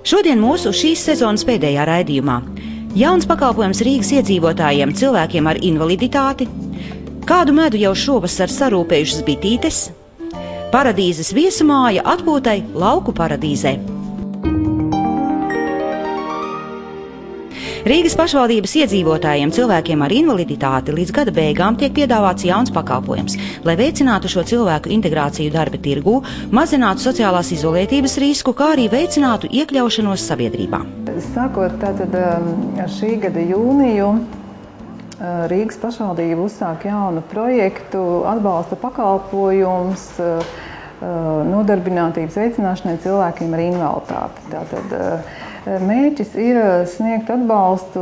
Šodien mūsu šīs sezonas pēdējā raidījumā jauns pakalpojums Rīgas iedzīvotājiem, cilvēkiem ar invaliditāti, kādu medu jau šovasar sarūpējušas bitītes, paradīzes viesumāja atpūtai lauku paradīzē. Rīgas pašvaldības iedzīvotājiem, cilvēkiem ar invaliditāti līdz gada beigām tiek piedāvāts jauns pakalpojums, lai veicinātu šo cilvēku integrāciju darba tirgū, mazinātu sociālās izolētības risku, kā arī veicinātu iekļaušanos sabiedrībā. Sākot tātad ar šī gada jūniju, Rīgas pašvaldība uzsāk jaunu projektu atbalsta pakalpojums nodarbinātības veicināšanai cilvēkiem ar invaliditāti. Tātad mērķis ir sniegt atbalstu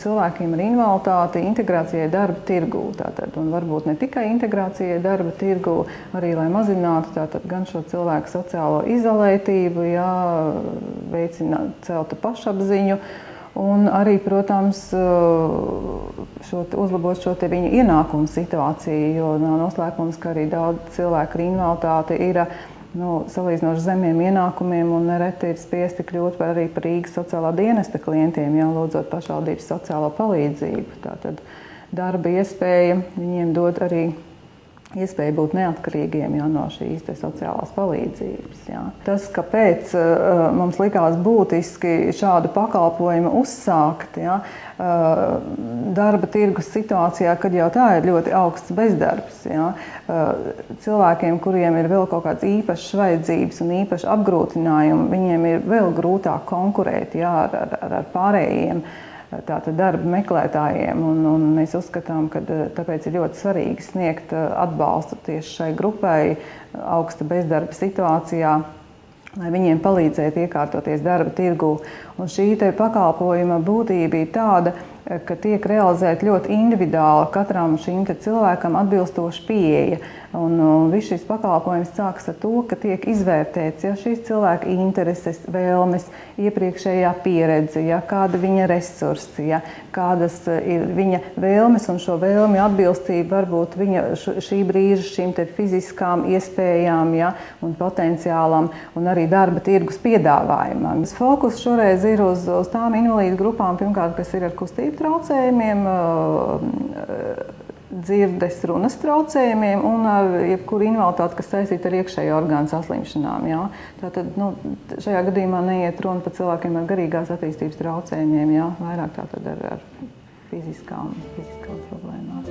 cilvēkiem ar invaliditāti integrācijai darba tirgū. Tātad, un varbūt ne tikai integrācijai darba tirgū, arī lai mazinātu tātad, gan šo cilvēku sociālo izolētību, celtu pašapziņu, un arī, protams, uzlabot šo viņu ienākumu situāciju, jo nav noslēpums, ka arī daudz cilvēku ar invaliditāti ir salīdzinoši zemiem ienākumiem un nereti ir spiesti kļūt arī par Rīgas sociālā dienesta klientiem, lūdzot pašvaldības sociālo palīdzību. Tātad darba iespēja viņiem dod arī iespēju būt neatkarīgiem no šīs sociālās palīdzības. Tas, kāpēc mums likās būtiski šādu pakalpojumu uzsākt, darba tirgus situācijā, kad jau tā ir ļoti augsts bezdarbs, cilvēkiem, kuriem ir vēl kaut kādas īpašas vajadzības un īpaši apgrūtinājumi, viņiem ir vēl grūtāk konkurēt ar pārējiem tātad darba meklētājiem, un mēs uzskatām, ka tāpēc ir ļoti svarīgi sniegt atbalstu tieši šai grupai augsta bezdarba situācijā, lai viņiem palīdzētu iekārtoties darba tirgū. Un šī pakalpojuma būtība ir tāda, ka tiek realizēta ļoti individuāli katram šim cilvēkam atbilstoša pieeja. Un viss šis pakalpojums sākas ar to, ka tiek izvērtēts šīs cilvēka intereses, vēlmes, iepriekšējā pieredze, kāda viņa resursi, kādas ir viņa vēlmes un šo vēlmi atbilstība varbūt viņa šī brīža šīm fiziskām iespējām un potenciālam un arī darba tirgus piedāvājumam. Fokus šoreiz ir uz tām invalīdu grupām, pirmkārt, kas ir ar kustību traucējumiem, dzirdes runas traucējumiem un ar jebkuru invaliditāti, kas saistīta ar iekšējo orgānu saslimšanām. Tātad, šajā gadījumā neiet runa par cilvēkiem ar garīgās attīstības traucējumiem, vairāk tātad ar fiziskām problēmām.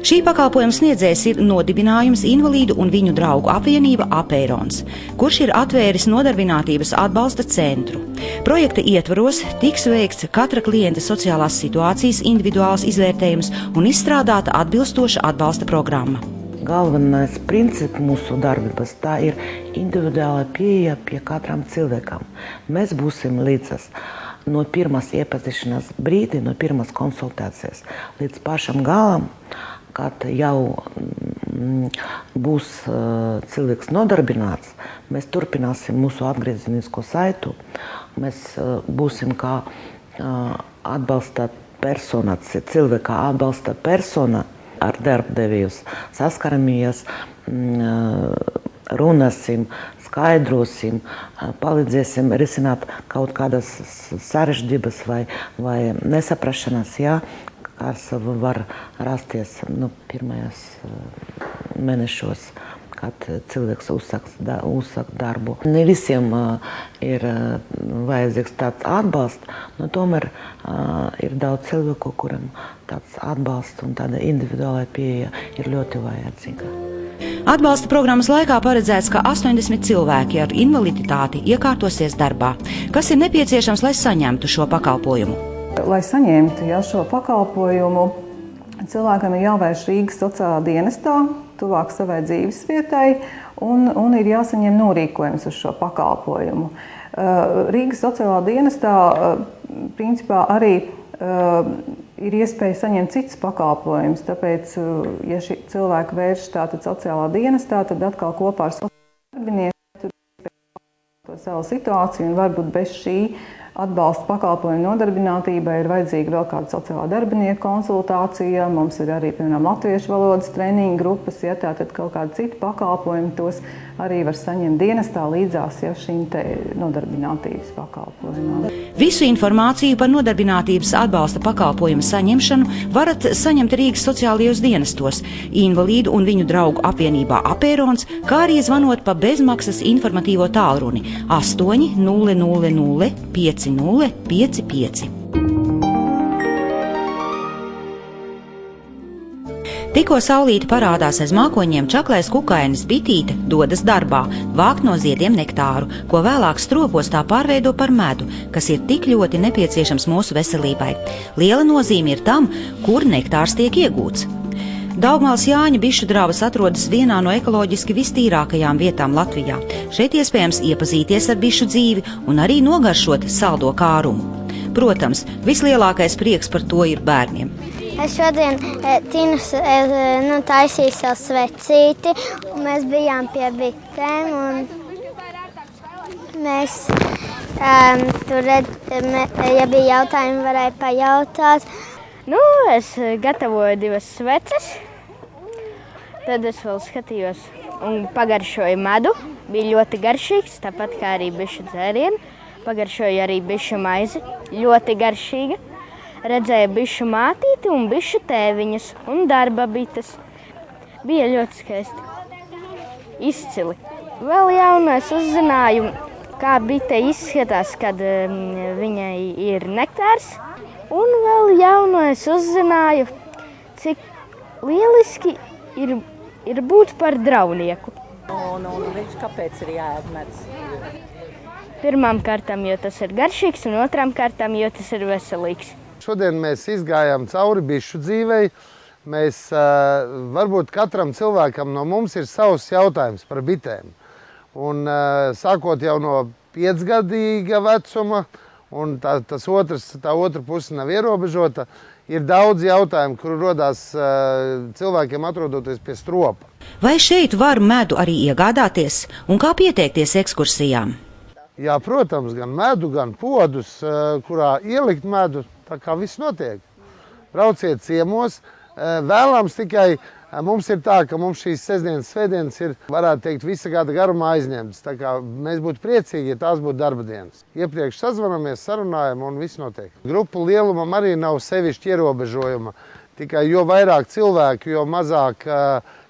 Šī pakalpojuma sniedzējs ir nodibinājums Invalīdu un viņu draugu apvienība Apeirons, kurš ir atvēris nodarbinātības atbalsta centru. Projekta ietvaros tiks veikts katra klienta sociālās situācijas individuāls izvērtējums un izstrādāta atbilstoša atbalsta programma. Galvenais princips mūsu darbības tā ir individuāla pieeja pie katram cilvēkam. Mēs būsim līdzas no pirmās iepazīšanās brīdi, no pirmās konsultācijas līdz pašam galam, kad jau būs cilvēks nodarbināts, mēs turpināsim mūsu atgriezenisko saitu. Mēs būsim kā atbalsta persona, cilvēka atbalsta persona ar darbdevējus, saskaramies, runāsim, skaidrosim, palīdzēsim risināt kaut kādas sarežģības vai nesaprašanās, kas var rasties pirmajos mēnešos, kad cilvēks uzsāk darbu. Ne visiem ir vajadzīgs tāds atbalsts, tomēr ir daudz cilvēku, kuriem tāds atbalsts un tāda individuāla pieeja ir ļoti vajadzīga. Atbalsta programmas laikā paredzēts, ka 80 cilvēki ar invaliditāti iekārtosies darbā. Kas ir nepieciešams, lai saņemtu šo pakalpojumu? Lai saņemtu šo pakalpojumu, cilvēkam ir jāvērš Rīgas sociālā dienestā, tuvāk savai dzīves vietai, un ir jāsaņem norīkojums uz šo pakalpojumu. Rīgas sociālā dienestā principā arī ir iespēja saņemt citus pakalpojumus, tāpēc, ja šī cilvēka vērš tātad sociālā dienestā, tad atkal kopā ar sociālo darbinieku savu situāciju un varbūt bez šī atbalsta pakalpojumu nodarbinātībai ir vajadzīga vēl kāda sociālā darbinieka konsultācija. Mums ir arī, piemēram, latviešu valodas treniņu grupas, ja tātad kaut kādi citi pakalpojumi, tos arī var saņemt dienestā līdzās šīm te nodarbinātības pakalpojumām. Visu informāciju par nodarbinātības atbalsta pakalpojumu saņemšanu varat saņemt Rīgas sociālajos dienestos, Invalīdu un viņu draugu apvienībā Apērons, kā arī zvanot pa bezmaksas informatīvo tālruni 8 000 5055. Tikko saulīte parādās aiz mākoņiem, čaklais kukainis bitīte dodas darbā, vākt no ziediem nektāru, ko vēlāk stropos tā pārveido par medu, kas ir tik ļoti nepieciešams mūsu veselībai. Liela nozīme ir tam, kur nektārs tiek iegūts. Daugmales Jāņa bišu drāvas atrodas vienā no ekoloģiski vistīrākajām vietām Latvijā. Šeit iespējams iepazīties ar bišu dzīvi un arī nogaršot saldo kārumu. Protams, vislielākais prieks par to ir bērniem. Es šodien taisīju savu svecīti, un mēs bijām pie bitēm, un mēs tur, ja bija jautājumi, varēja pajautāt. Es gatavoju 2 sveces, tad es vēl skatījos un pagaršoju medu. Bija ļoti garšīgs, tāpat kā arī bišu dzērieni. Pagaršoju arī bišu maizi, ļoti garšīga. Redzēju bišu mātīti un bišu tēviņas un darba bites. Bija ļoti skaisti. Izcili. Vēl jaunais uzzināju, kā bite izskatās, kad viņai ir nektārs. Un vēl jaunais uzzināju, cik lieliski ir būt par draunieku. Un viņš kāpēc ir jāēd medus? Pirmām kārtām, jo tas ir garšīgs, un otrām kārtām, jo tas ir veselīgs. Šodien mēs izgājām cauri bišu dzīvei. Varbūt katram cilvēkam no mums ir savs jautājums par bitēm. Un sākot jau no 5-gadīga vecuma, un tā otra puse nav ierobežota, ir daudz jautājumu, kuru rodās cilvēkiem atrodoties pie stropa. Vai šeit var medu arī iegādāties un kā pieteikties ekskursijām? Jā, protams, gan medu, gan podus, kurā ielikt medu. Tā kā viss notiek. Brauciet ciemos. Vēlams tikai mums ir tā, ka mums šīs sestdienas, svētdienas ir, varētu teikt, visa gada garumā aizņemtas. Tā kā mēs būtu priecīgi, ja tās būtu darba dienas. Iepriekš sazvanamies, sarunājam un viss notiek. Grupu lielumam arī nav sevišķi ierobežojuma. Tikai jo vairāk cilvēku, jo mazāk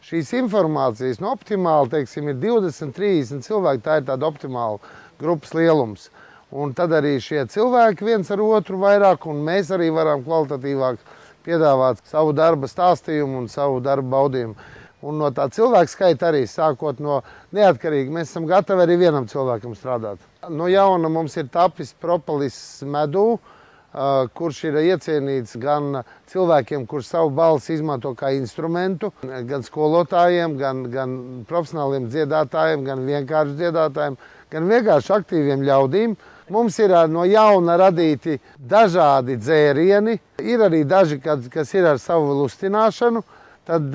šīs informācijas. No optimāli, teiksim, ir 20-30 cilvēki, tā ir tāda optimāla grupas lielums. Un tad arī šie cilvēki viens ar otru vairāk, un mēs arī varam kvalitatīvāk piedāvāt savu darba stāstījumu un savu darba baudījumu. Un no tā cilvēka skaita arī, sākot no neatkarīgi, mēs esam gatavi arī vienam cilvēkam strādāt. No jauna mums ir tapis propolis medū, kurš ir iecienīts gan cilvēkiem, kurš savu balsi izmanto kā instrumentu, gan skolotājiem, gan profesionāliem dziedātājiem, gan vienkārši dziedātājiem, gan vienkārši aktīviem ļaudīm. Mums ir no jauna radīti dažādi dzērieni, ir arī daži, kas ir ar savu lustināšanu. Tad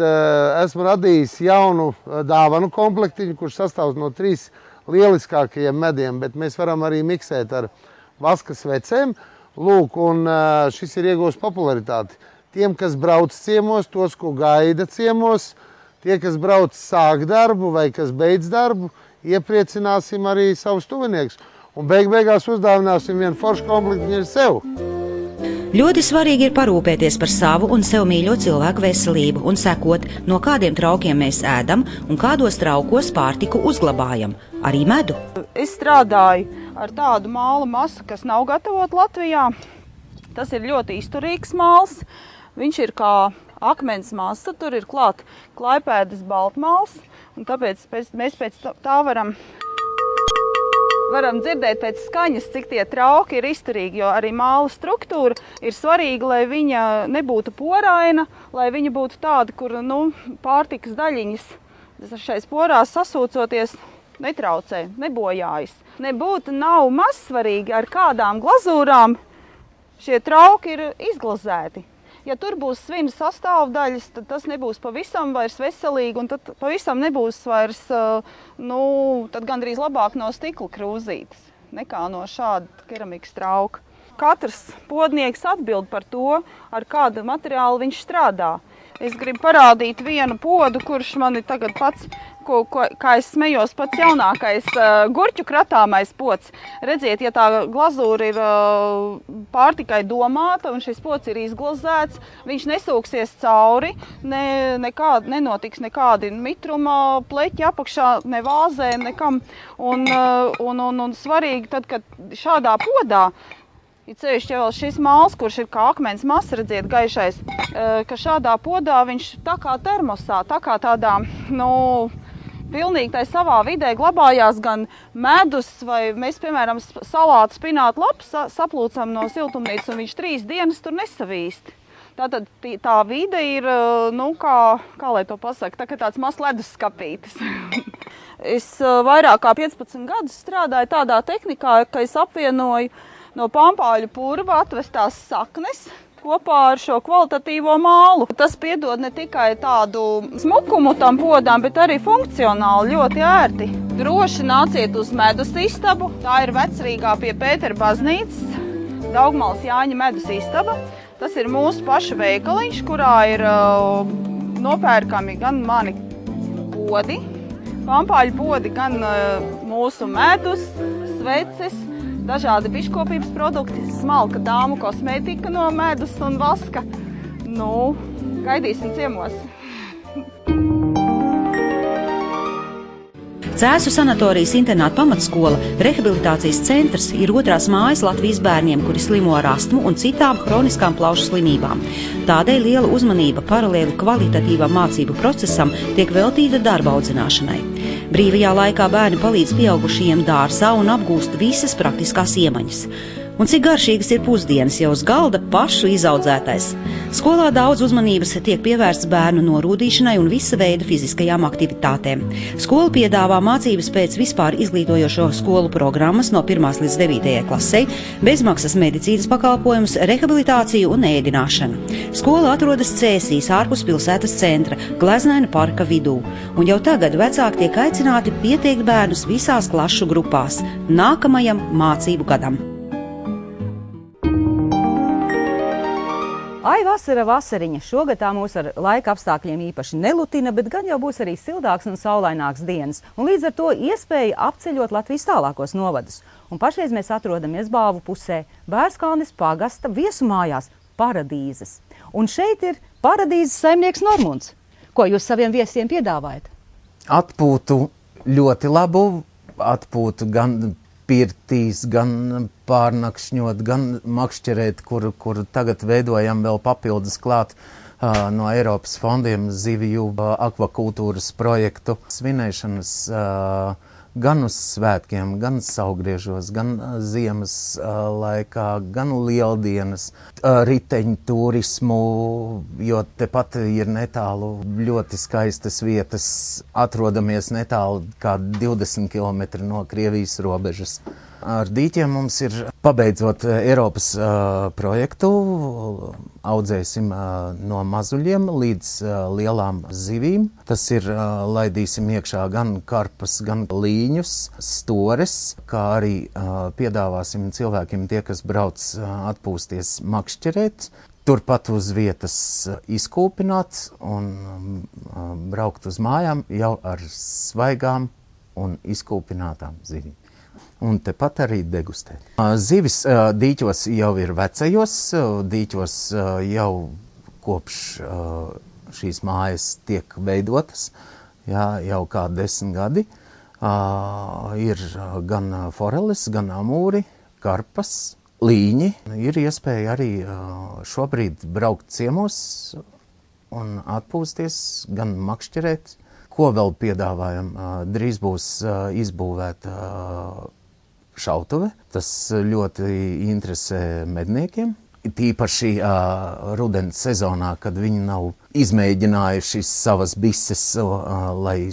esmu radījis jaunu dāvanu komplektiņu, kurš sastāv no 3 lieliskākajiem mediem, bet mēs varam arī miksēt ar vaska svecēm. Lūk, un šis ir iegūst popularitāti. Tiem, kas brauc ciemos, tos, ko gaida ciemos, tie, kas brauc sāk darbu vai kas beidz darbu, iepriecināsim arī savus tuviniekus. Un beigās uzdāvināsim vienu foršu komplektiņu ar sev. Ļoti svarīgi ir parūpēties par savu un sev mīļo cilvēku veselību un sekot, no kādiem traukiem mēs ēdam un kādos traukos pārtiku uzglabājam, arī medu. Es strādāju ar tādu māla masu, kas nav gatavot Latvijā. Tas ir ļoti izturīgs māls. Viņš ir kā akmens masa, tur ir klāt klaipēdas baltmāls, un tāpēc mēs pēc tā varam dzirdēt pēc skaņas, cik tie trauki ir izturīgi, jo arī māla struktūra ir svarīga, lai viņa nebūtu poraina, lai viņa būtu tāda, kur pārtikas daļiņas šais porās sasūcoties netraucē, nebojājas. Nav mazsvarīgi, ar kādām glazūrām šie trauki ir izglazēti. Ja tur būs svina sastāvdaļas, tad tas nebūs pavisam vairs veselīgi, un tad pavisam nebūs vairs, tad gandrīz labāk no stikla krūzītes. nekā no šāda keramikas trauka. Katrs podnieks atbild par to, ar kādu materiālu viņš strādā. Es gribu parādīt vienu podu, kurš man ir tagad pats, kā es smejos, pats jaunākais gurķu kratāmais pods. Redziet, ja tā glazūra ir pārtikai domāta un šis pods ir izglazēts, viņš nesūksies cauri, nenotiks nekādi mitruma pleķi apakšā, ne vāzēm, nekam. Un svarīgi tad, kad šādā podā, ir ceļš jau šis māls, kurš ir kā akmens masa, redziet, gaišais, ka šādā podā viņš tā kā termosā, tā kā tādā, pilnīgi tai savā vidē glabājās gan medus, vai mēs, piemēram, salātu spinātu lapu saplūcam no siltumnīcas, un viņš 3 dienas tur nesavīst. Tātad tā vide ir, kā lai to pasaka, tā kā tāds mazs leduskapītis. Es vairāk kā 15 gadus strādāju tādā tehnikā, ka es apvienoju no pampāļu purva atvestās saknes kopā ar šo kvalitatīvo mālu. Tas piedod ne tikai tādu smukumu tam podām, bet arī funkcionāli ļoti ērti. Droši nāciet uz medus istabu. Tā ir Vecrīgā pie Pētera baznīcas, Daugmales Jāņa medus istaba. Tas ir mūsu paša veikaliņš, kurā ir nopērkami gan mani podi, pampāļu podi, gan mūsu medus, sveces, dažādi biškopības produkti, smalka dāmu kosmētika no medus un vaska. Gaidīsim ciemos! Cēsu sanatorijas internāta pamatskola, rehabilitācijas centrs ir otrās mājas Latvijas bērniem, kuri slimo ar astmu un citām hroniskām plaušu slimībām. Tādēļ liela uzmanība paralēli kvalitatīvam mācību procesam tiek veltīta darba audzināšanai. Brīvajā laikā bērni palīdz pieaugušajiem dārzā un apgūst visas praktiskās iemaņas. Un cik garšīgas ir pusdienas jau uz galda pašu izaudzētais. Skolā daudz uzmanības tiek pievērsts bērnu norūdīšanai un visa veida fiziskajām aktivitātēm. Skola piedāvā mācības pēc vispār izglītojošo skolu programmas no 1. līdz 9. klasei, bezmaksas medicīnas pakalpojumus, rehabilitāciju un ēdināšanu. Skola atrodas Cēsīs, ārpus pilsētas centra, Gleznaina parka vidū. Un jau tagad vecāki tiek aicināti pieteikt bērnus visās klašu grupās nākamajam mācību gadam. Ai, vasara, vasariņa. Šogad tā mūs ar laika apstākļiem īpaši nelutina, bet gan jau būs arī sildāks un saulaināks dienas. Un līdz ar to iespēja apceļot Latvijas tālākos novadus. Un pašreiz mēs atrodamies Bāvu pusē, Bērskalnes pagasta viesumājās Paradīzes. Un šeit ir Paradīzes saimnieks Normunds. Ko jūs saviem viesiem piedāvājat? Atpūtu ļoti labu, atpūtu gan pirtīs, gan pārnakšņot, gan makšķerēt, kur tagad veidojam vēl papildus klāt no Eiropas fondiem zivju akvakultūras projektu. Svinēšanas gan uz svētkiem, gan saulgriežos, gan ziemas laikā, gan lieldienas, riteņu turismu, jo tepat ir netālu ļoti skaistas vietas, atrodamies netālu kā 20 km no Krievijas robežas. Ar dīķiem mums ir, pabeidzot Eiropas projektu, audzēsim no mazuļiem līdz lielām zivīm. Tas ir, laidīsim iekšā gan karpas, gan līņus, stores, kā arī piedāvāsim cilvēkiem tie, kas brauc atpūsties, makšķerēt. Turpat uz vietas izkūpināt un braukt uz mājām jau ar svaigām un izkūpinātām zivīm. Un tepat arī degustēt. Zivis dīķos jau ir vecajos, dīķos jau kopš šīs mājas tiek veidotas, jau kā 10 gadi. Ir gan foreles, gan amūri, karpas, līņi. Ir iespēja arī šobrīd braukt ciemos un atpūsties, gan makšķerēt. Ko vēl piedāvājam? Drīz būs izbūvēta šautuve. Tas ļoti interesē medniekiem. Tīpaši rudens sezonā, kad viņi nav izmēģinājuši savas bises, lai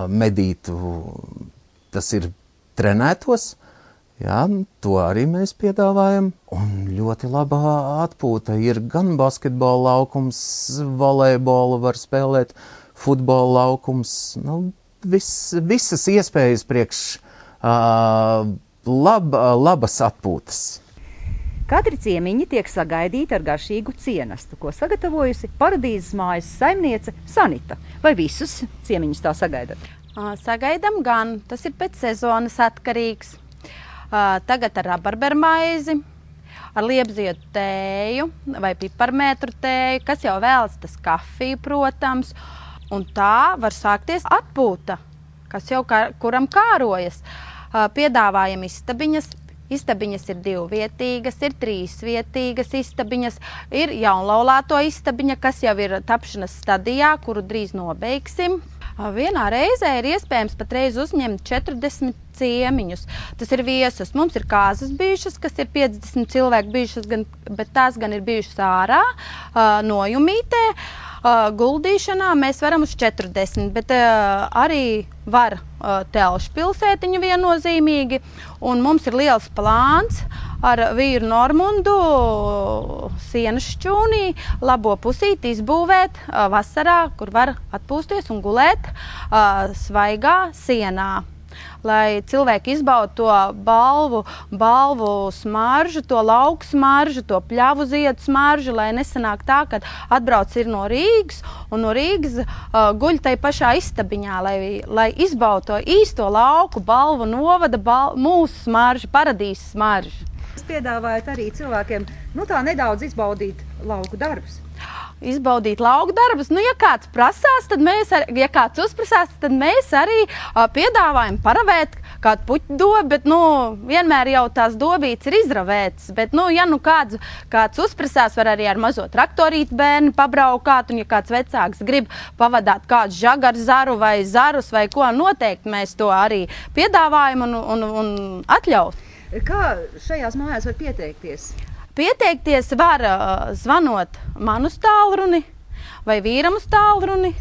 medītu, tas ir trenētos. Jā, to arī mēs piedāvājam. Un ļoti laba atpūta. Ir gan basketbola laukums, volejbolu var spēlēt, futbola laukums, visas iespējas priekš labas atpūtas. Katri ciemiņi tiek sagaidīti ar garšīgu cienastu, ko sagatavojusi Paradīzes mājas saimniece Sanita. Vai visus ciemiņus tā sagaidat? Sagaidam gan, tas ir pēc sezonas atkarīgs. Tagad ar rabarbermaizi, ar liepziedu tēju vai piparmētru tēju, kas jau vēlas tas kafiju, protams. Un tā var sākties atpūta, kas jau kuram kārojas. Piedāvājam istabiņas. Istabiņas ir 2-vietīgas, ir 3-vietīgas istabiņas, ir jaunlaulāto istabiņa, kas jau ir tapšanas stadijā, kuru drīz nobeigsim. Vienā reizē ir iespējams patreiz uzņemt 40 ciemiņus. Tas ir viesus. Mums ir kāzas bijušas, kas ir 50 cilvēki bijušas, bet tās gan ir bijušas ārā, nojumītē. Guldīšanā mēs varam uz 40, bet arī var Telšu pilsētiņu viennozīmīgi. Un mums ir liels plāns ar vīru Normundu sienas šķūnī labo pusīti izbūvēt vasarā, kur var atpūsties un gulēt svaigā sienā. Lai cilvēki izbauda to balvu smaržu, to lauku smaržu, to pļavu ziedu smaržu, lai nesanāk tā, kad atbrauc ir no Rīgas un no Rīgas guļ tai pašā istabiņā, lai izbauda to īsto lauku, balvu novada, mūsu smaržu, Paradīzes smaržu. Jūs piedāvājat arī cilvēkiem, tā nedaudz izbaudīt lauku darbus. Izbaudīt lauku darbus. Ja kāds prasās, tad ja kāds uzprasās, tad mēs arī piedāvājam paravēt kādu puķu dobu, bet vienmēr jau tās dobītes ir izravētas. Bet, ja kāds uzprasās, var arī ar mazo traktorīti bērni pabraukāt, un ja kāds vecāks grib pavadāt kādu žagarzaru vai zarus vai ko, noteikti mēs to arī piedāvājam un atļaut. Kā šajās mājās var pieteikties? Pieteikties var zvanot man uz tālruni vai vīram uz tālruni.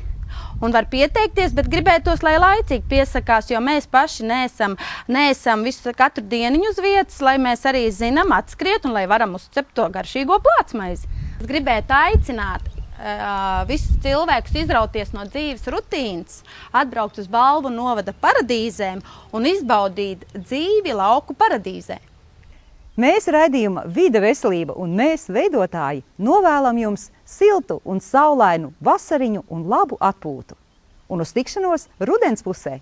Un var pieteikties, bet gribētos, lai laicīgi piesakās, jo mēs paši neesam katru dieniņu uz vietas, lai mēs arī zinām atskriet un lai varam uzcept to garšīgo plācmaizi. Es gribētu aicināt visus cilvēkus izrauties no dzīves rutīnas, atbraukt uz Balvu novada paradīzēm un izbaudīt dzīvi lauku paradīzē. Mēs raidījuma Vide veselība un mēs veidotāji novēlam jums siltu un saulainu vasariņu un labu atpūtu. Un uz tikšanos rudens pusē!